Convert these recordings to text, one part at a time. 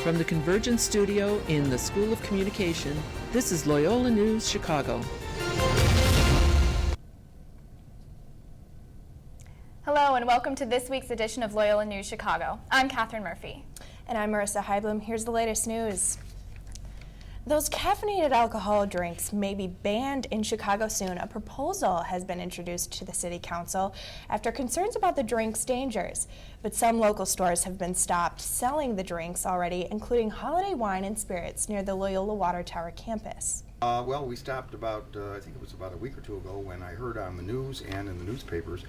From the Convergence Studio in the School of Communication, this is Loyola News Chicago. Hello and welcome to this week's edition of Loyola News Chicago. I'm Catherine Murphy. And I'm Marissa Heiblum. Here's the latest news. Those caffeinated alcohol drinks may be banned in Chicago soon. A proposal has been introduced to the City Council after concerns about the drink's dangers. But some local stores have been stopped selling the drinks already, including Holiday Wine and Spirits near the Loyola Water Tower campus. Well, we stopped I think it was about a week or two ago when I heard on the news and in the newspapers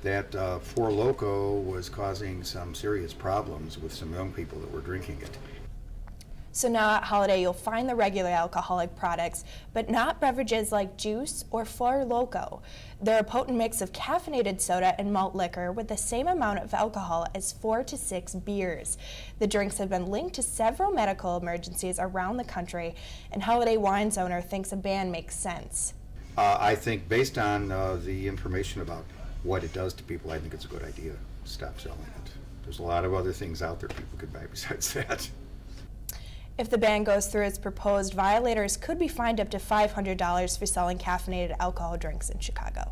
that Four Loko was causing some serious problems with some young people that were drinking it. So now at Holiday, you'll find the regular alcoholic products, but not beverages like juice or Four Loko. They're a potent mix of caffeinated soda and malt liquor with the same amount of alcohol as 4 to 6 beers. The drinks have been linked to several medical emergencies around the country, and Holiday Wine's owner thinks a ban makes sense. I think based on the information about what it does to people, I think it's a good idea to stop selling it. There's a lot of other things out there people could buy besides that. If the ban goes through as proposed, violators could be fined up to $500 for selling caffeinated alcohol drinks in Chicago.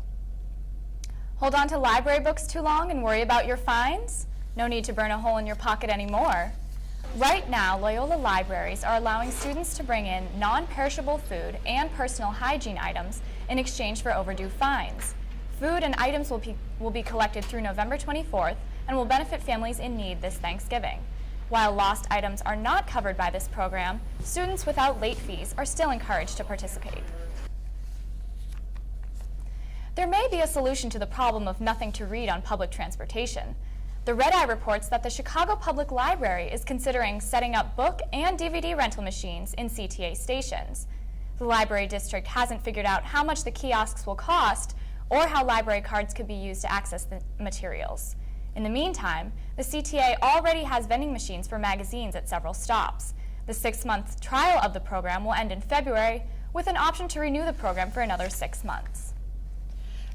Hold on to library books too long and worry about your fines? No need to burn a hole in your pocket anymore. Right now, Loyola libraries are allowing students to bring in non-perishable food and personal hygiene items in exchange for overdue fines. Food and items will be collected through November 24th and will benefit families in need this Thanksgiving. While lost items are not covered by this program, students without late fees are still encouraged to participate. There may be a solution to the problem of nothing to read on public transportation. The Red Eye reports that the Chicago Public Library is considering setting up book and DVD rental machines in CTA stations. The library district hasn't figured out how much the kiosks will cost or how library cards could be used to access the materials. In the meantime, the CTA already has vending machines for magazines at several stops. The 6-month trial of the program will end in February, with an option to renew the program for another 6 months.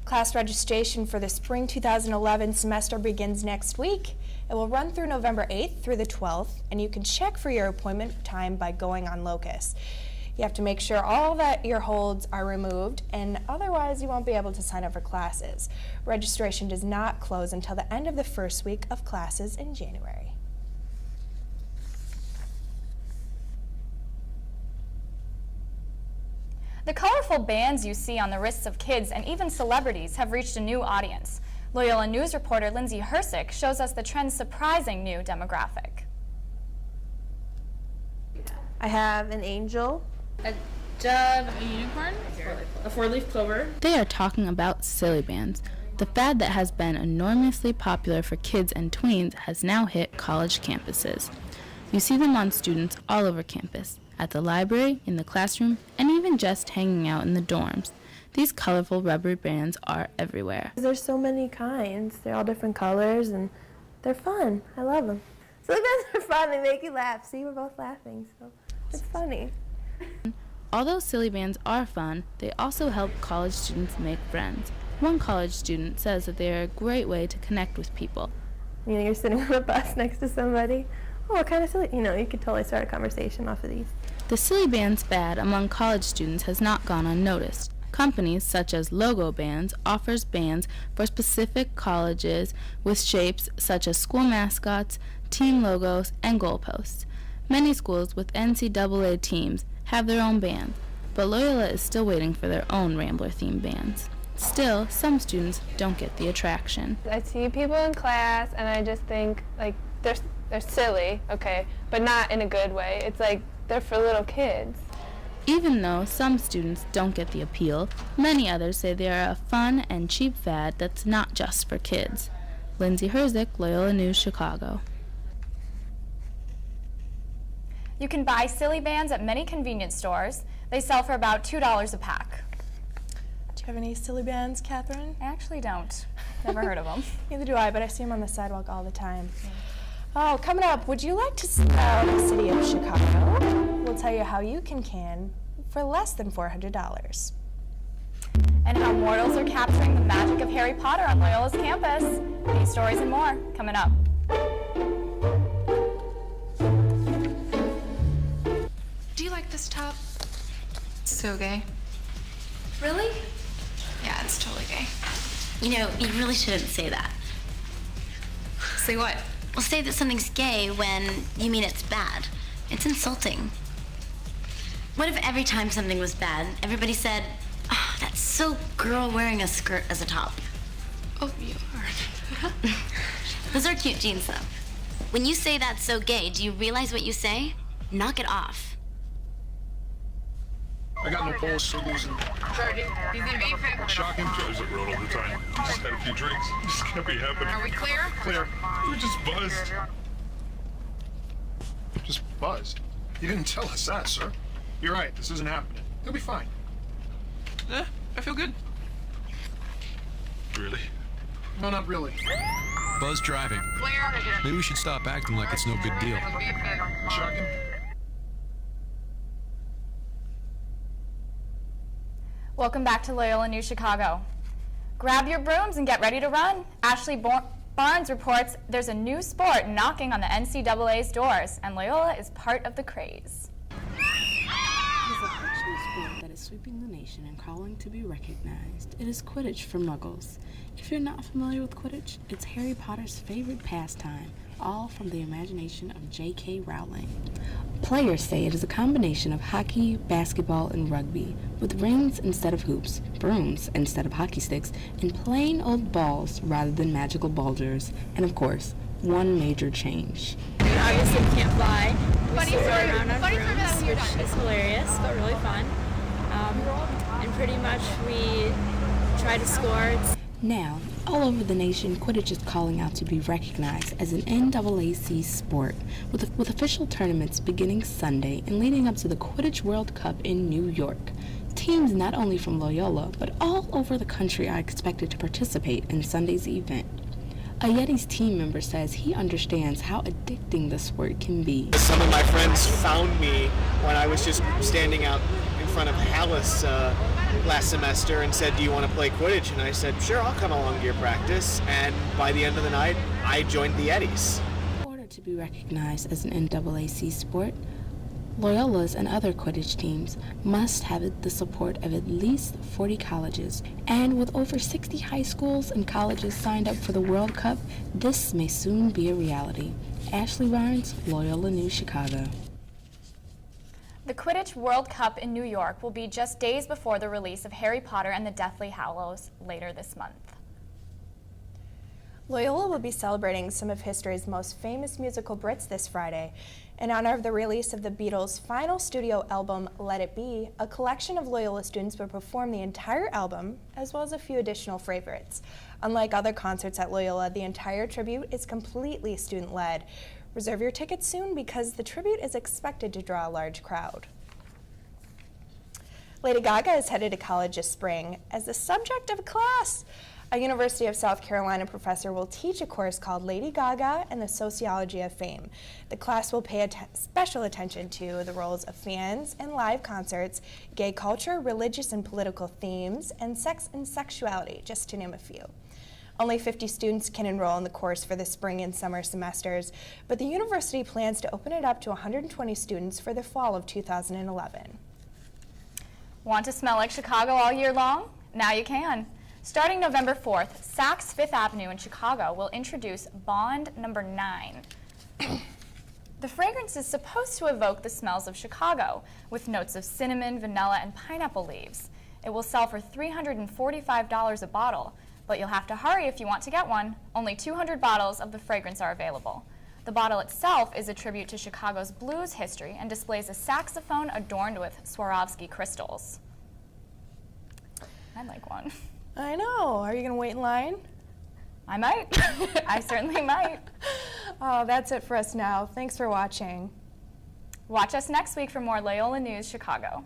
Class registration for the spring 2011 semester begins next week. It will run through November 8th through the 12th, and you can check for your appointment time by going on Locus. You have to make sure all that your holds are removed, and otherwise you won't be able to sign up for classes. Registration does not close until the end of the first week of classes in January. The colorful bands you see on the wrists of kids and even celebrities have reached a new audience. Loyola News reporter Lindsay Hersick shows us the trend's surprising new demographic. I have an angel, a dove, a unicorn, a four-leaf clover. They are talking about silly bands. The fad that has been enormously popular for kids and tweens has now hit college campuses. You see them on students all over campus, at the library, in the classroom, and even just hanging out in the dorms. These colorful rubber bands are everywhere. There's so many kinds. They're all different colors, and they're fun. I love them. Silly bands are fun. They make you laugh. See, we're both laughing, so it's funny. Although silly bands are fun, they also help college students make friends. One college student says that they are a great way to connect with people. You know, you're sitting on a bus next to somebody. Oh, what kind of silly? You know, you could totally start a conversation off of these. The silly bands fad among college students has not gone unnoticed. Companies such as Logo Bands offers bands for specific colleges with shapes such as school mascots, team logos, and goalposts. Many schools with NCAA teams have their own bands, but Loyola is still waiting for their own Rambler-themed bands. Still, some students don't get the attraction. I see people in class, and I just think, like, they're silly, okay, but not in a good way. It's like they're for little kids. Even though some students don't get the appeal, many others say they are a fun and cheap fad that's not just for kids. Lindsay Hersick, Loyola News Chicago. You can buy silly bands at many convenience stores. They sell for about $2 a pack. Do you have any silly bands, Catherine? I actually don't. Never heard of them. Neither do I, but I see them on the sidewalk all the time. Oh, coming up, would you like to smell the city of Chicago? We'll tell you how you can for less than $400. And how mortals are capturing the magic of Harry Potter on Loyola's campus. These stories and more coming up. this top? So gay. Really? Yeah, it's totally gay. You know, you really shouldn't say that. Say what? Well, say that something's gay when you mean it's bad. It's insulting. What if every time something was bad, everybody said, "Oh, that's so girl wearing a skirt as a top"? Oh, you are. Those are cute jeans, though. When you say that's so gay, do you realize what you say? Knock it off. I got no balls to losing. He's in beefing. Shocking. Shows it road all the time. Just had a few drinks. Just can't be happening. Are we clear? Clear. We're just buzzed. Just buzzed. You didn't tell us that, sir. You're right. This isn't happening. He'll be fine. I feel good. Really? No, not really. Buzz driving. Clear. Maybe we should stop acting like it's no big deal. Shocking. Welcome back to Loyola News Chicago. Grab your brooms and get ready to run. Ashley Barnes reports there's a new sport knocking on the NCAA's doors, and Loyola is part of the craze. It is a fictional sport that is sweeping the nation and calling to be recognized. It is Quidditch for Muggles. If you're not familiar with Quidditch, it's Harry Potter's favorite pastime, all from the imagination of J.K. Rowling. Players say it is a combination of hockey, basketball, and rugby, with rings instead of hoops, brooms instead of hockey sticks, and plain old balls rather than magical balders, and of course, one major change. We obviously can't fly. We Funny sit story around on that brooms, when you're done. which is hilarious, but really fun. And pretty much we try to score. Now, all over the nation, Quidditch is calling out to be recognized as an NAAC sport, with official tournaments beginning Sunday and leading up to the Quidditch World Cup in New York. Teams not only from Loyola, but all over the country are expected to participate in Sunday's event. A Yeti's team member says he understands how addicting the sport can be. Some of my friends found me when I was just standing out in front of Hallis last semester and said, "Do you want to play Quidditch?" And I said, "Sure, I'll come along to your practice." And by the end of the night, I joined the Yetis. In order to be recognized as an NAAC sport, Loyola's and other Quidditch teams must have the support of at least 40 colleges. And with over 60 high schools and colleges signed up for the World Cup, this may soon be a reality. Ashley Barnes, Loyola News Chicago. The Quidditch World Cup in New York will be just days before the release of Harry Potter and the Deathly Hallows later this month. Loyola will be celebrating some of history's most famous musical Brits this Friday. In honor of the release of the Beatles' final studio album, Let It Be, a collection of Loyola students will perform the entire album, as well as a few additional favorites. Unlike other concerts at Loyola, the entire tribute is completely student-led. Reserve your tickets soon because the tribute is expected to draw a large crowd. Lady Gaga is headed to college this spring as the subject of a class. A University of South Carolina professor will teach a course called Lady Gaga and the Sociology of Fame. The class will pay special attention to the roles of fans in live concerts, gay culture, religious and political themes, and sex and sexuality, just to name a few. Only 50 students can enroll in the course for the spring and summer semesters, but the university plans to open it up to 120 students for the fall of 2011. Want to smell like Chicago all year long? Now you can. Starting November 4th, Saks Fifth Avenue in Chicago will introduce Bond No. 9. The fragrance is supposed to evoke the smells of Chicago, with notes of cinnamon, vanilla, and pineapple leaves. It will sell for $345 a bottle, but you'll have to hurry if you want to get one. Only 200 bottles of the fragrance are available. The bottle itself is a tribute to Chicago's blues history and displays a saxophone adorned with Swarovski crystals. I'd like one. I know. Are you going to wait in line? I might. I certainly might. Oh, that's it for us now. Thanks for watching. Watch us next week for more Loyola News Chicago.